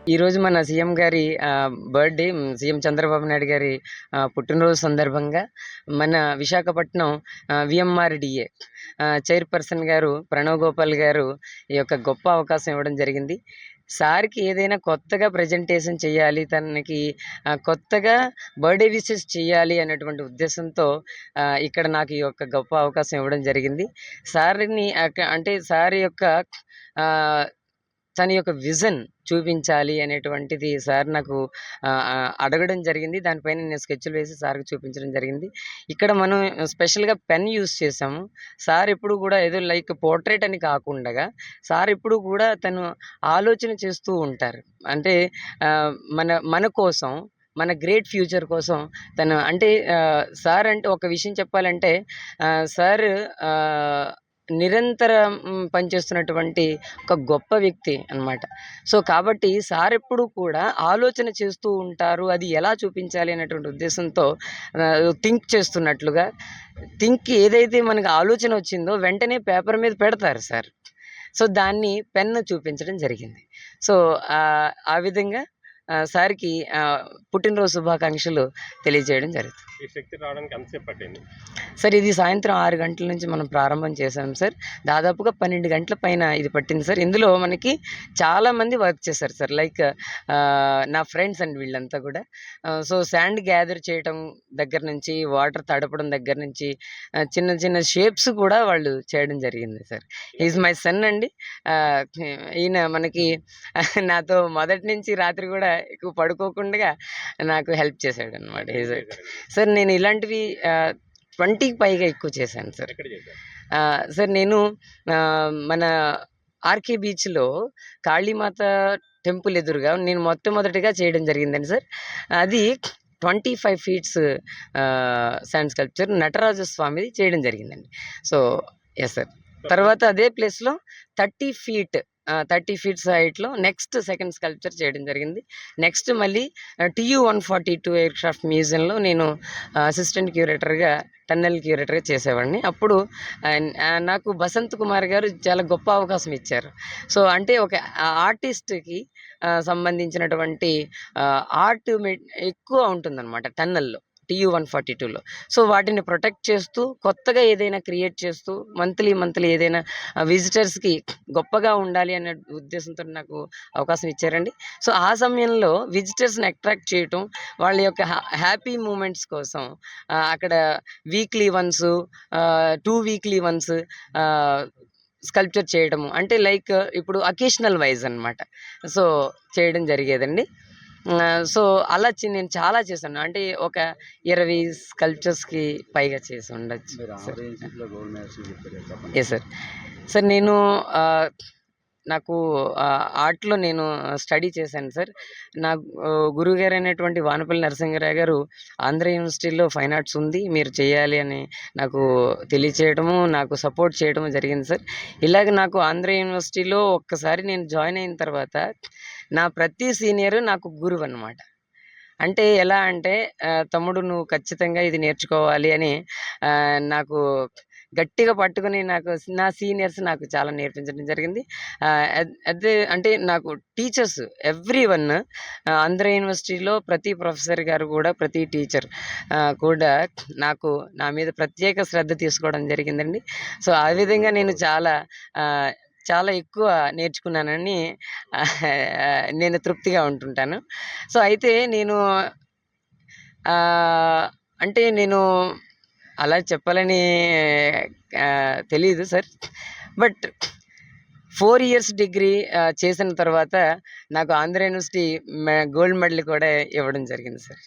ఈరోజు మన సీఎం గారి బర్త్‌డే సీఎం చంద్రబాబు నాయుడు గారి పుట్టినరోజు సందర్భంగా మన విశాఖపట్నం వీఎంఆర్‌డీఏ చైర్పర్సన్ గారు ప్రణవ్ గోపాల్ గారు ఈ యొక్క గొప్ప అవకాశం ఇవ్వడం జరిగింది. సార్‌కి ఏదైనా కొత్తగా ప్రెజెంటేషన్ చేయాలి, తనకి కొత్తగా బర్త్‌డే విషెస్ చేయాలి అనేటువంటి ఉద్దేశంతో ఇక్కడ నాకు ఈ యొక్క గొప్ప అవకాశం ఇవ్వడం జరిగింది. సార్‌ని అంటే సార్ యొక్క ఆహ్, తన యొక్క విజన్ చూపించాలి అనేటువంటిది సార్ నాకు అడగడం జరిగింది. దానిపైన నేను స్కెచ్‌లు వేసి సార్‌కి చూపించడం జరిగింది. ఇక్కడ మనం స్పెషల్‌గా పెన్ యూజ్ చేసాము. సార్ ఎప్పుడు కూడా ఏదో లైక్ పోర్ట్రేట్ అని కాకుండగా సార్ ఎప్పుడు కూడా తను ఆలోచన చేస్తూ ఉంటారు. అంటే మన మన కోసం, మన గ్రేట్ ఫ్యూచర్ కోసం తను అంటే సార్ అంటే ఒక విషయం చెప్పాలంటే సార్ నిరంతరం పనిచేస్తున్నటువంటి ఒక గొప్ప వ్యక్తి అనమాట. సో, కాబట్టి సార్ ఎప్పుడూ కూడా ఆలోచన చేస్తూ ఉంటారు. అది ఎలా చూపించాలి అనేటువంటి ఉద్దేశంతో థింక్ చేస్తున్నట్లుగా ఏదైతే మనకు ఆలోచన వచ్చిందో వెంటనే పేపర్ మీద పెడతారు సార్. సో, దాన్ని పెన్ను చూపించడం జరిగింది. సో, ఆ విధంగా సార్‌కి పుట్టినరోజు శుభాకాంక్షలు తెలియజేయడం జరుగుతుంది. ఈ శక్తి రావడానికి ఎంతసేపు పట్టింది? సార్ ఇది సాయంత్రం 6 గంటల నుంచి మనం ప్రారంభం చేశాం సార్. దాదాపుగా 12 గంటల పైన ఇది పట్టింది సార్. ఇందులో మనకి చాలామంది వర్క్ చేశారు సార్. లైక్ నా ఫ్రెండ్స్ అండి వీళ్ళంతా కూడా. సో, శాండ్ గ్యాదర్ చేయటం దగ్గర నుంచి, వాటర్ తడపడం దగ్గర నుంచి చిన్న చిన్న షేప్స్ కూడా వాళ్ళు చేయడం జరిగింది sir. He is my son అండి. ఈయన మనకి నాతో మొదటి నుంచి రాత్రి కూడా ఎక్కువ పడుకోకుండా నాకు హెల్ప్ చేశాడనమాట. సార్ నేను ఇలాంటివి 20కి పైగా ఎక్కువ చేశాను సార్. ఎక్కడ చేశారు? సార్ నేను మన ఆర్‌కే బీచ్‌లో కాళీమాత టెంపుల్ ఎదురుగా నేను మొట్టమొదటిగా చేయడం జరిగిందండి సార్. అది 25 ఫీట్స్ శాండ్ స్కల్ప్చర్ నటరాజ స్వామిది చేయడం జరిగిందండి. So, yes sir. తర్వాత అదే ప్లేస్‌లో 30 ఫీట్స్ హైట్‌లో నెక్స్ట్ సెకండ్ స్కల్ప్చర్ చేయడం జరిగింది. నెక్స్ట్ మళ్ళీ TU-142 ఎయిర్‌క్రాఫ్ట్ మ్యూజియంలో నేను అసిస్టెంట్ క్యూరేటర్‌గా, టన్నెల్ క్యూరేటర్‌గా చేసేవాడిని. అప్పుడు నాకు బసంత్ కుమార్ గారు చాలా గొప్ప అవకాశం ఇచ్చారు. సో, అంటే ఒక ఆర్టిస్ట్‌కి సంబంధించినటువంటి ఆర్ట్ ఎక్కువ ఉంటుందన్నమాట టన్నెల్‌లో. TU-142లో. సో, వాటిని ప్రొటెక్ట్ చేస్తూ, కొత్తగా ఏదైనా క్రియేట్ చేస్తూ, మంత్లీ ఏదైనా విజిటర్స్‌కి గొప్పగా ఉండాలి అనే ఉద్దేశంతో నాకు అవకాశం ఇచ్చారండి. సో, ఆ సమయంలో విజిటర్స్‌ని అట్రాక్ట్ చేయటం, వాళ్ళ యొక్క హ్యాపీ మూమెంట్స్ కోసం అక్కడ weekly once 2 weekly once sculpture చేయడము. అంటే లైక్ ఇప్పుడు అకేషనల్ వైజ్ అనమాట. సో, చేయడం జరిగేదండి. సో, అలా నేను చాలా చేశాను. అంటే ఒక 20 స్కల్ప్చర్స్‌కి పైగా చేసి ఉండొచ్చు సార్. Yes sir. సార్ నేను నాకు ఆర్ట్‌లో నేను స్టడీ చేశాను సార్. నా గురువుగారైనటువంటి వానపల్లి నరసింహరావు గారు ఆంధ్ర యూనివర్సిటీలో ఫైన్ ఆర్ట్స్ ఉంది, మీరు చేయాలి అని నాకు తెలియచేయడము, నాకు సపోర్ట్ చేయడము జరిగింది సార్. ఇలాగ నాకు ఆంధ్ర యూనివర్సిటీలో ఒక్కసారి నేను జాయిన్ అయిన తర్వాత నా ప్రతి సీనియరు నాకు గురువన్నమాట. అంటే ఎలా అంటే తమ్ముడు నువ్వు ఖచ్చితంగా ఇది నేర్చుకోవాలి అని నాకు గట్టిగా పట్టుకొని నా సీనియర్స్ నాకు చాలా నేర్పించడం జరిగింది. అదే అంటే నాకు టీచర్స్ ఎవ్రీవన్ ఆంధ్ర యూనివర్సిటీలో ప్రతి ప్రొఫెసర్ గారు కూడా, ప్రతి టీచర్ కూడా నా మీద ప్రత్యేక శ్రద్ధ తీసుకోవడం జరిగిందండి. సో, ఆ విధంగా నేను చాలా ఎక్కువ నేర్చుకున్నానని నేను తృప్తిగా ఉంటుంటాను. సో, అయితే అంటే నేను అలా చెప్పాలని తెలీదు సార్. బట్ 4 ఇయర్స్ డిగ్రీ చేసిన తర్వాత నాకు ఆంధ్ర యూనివర్సిటీ గోల్డ్ మెడల్ కూడా ఇవ్వడం జరిగింది sir.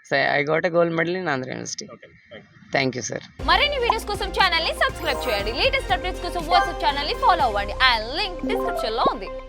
So, I got a gold medal in Andhra university. Thank you sir. మరిన్ని వీడియోస్ కోసం ఛానల్ ని సబ్స్క్రైబ్ చేయండి. లేటెస్ట్ అప్డేట్స్ కోసం వాట్సాప్ ఛానల్ ని ఫాలో అవ్వండి. ఆ లింక్ డిస్క్రిప్షన్ లో ఉంది.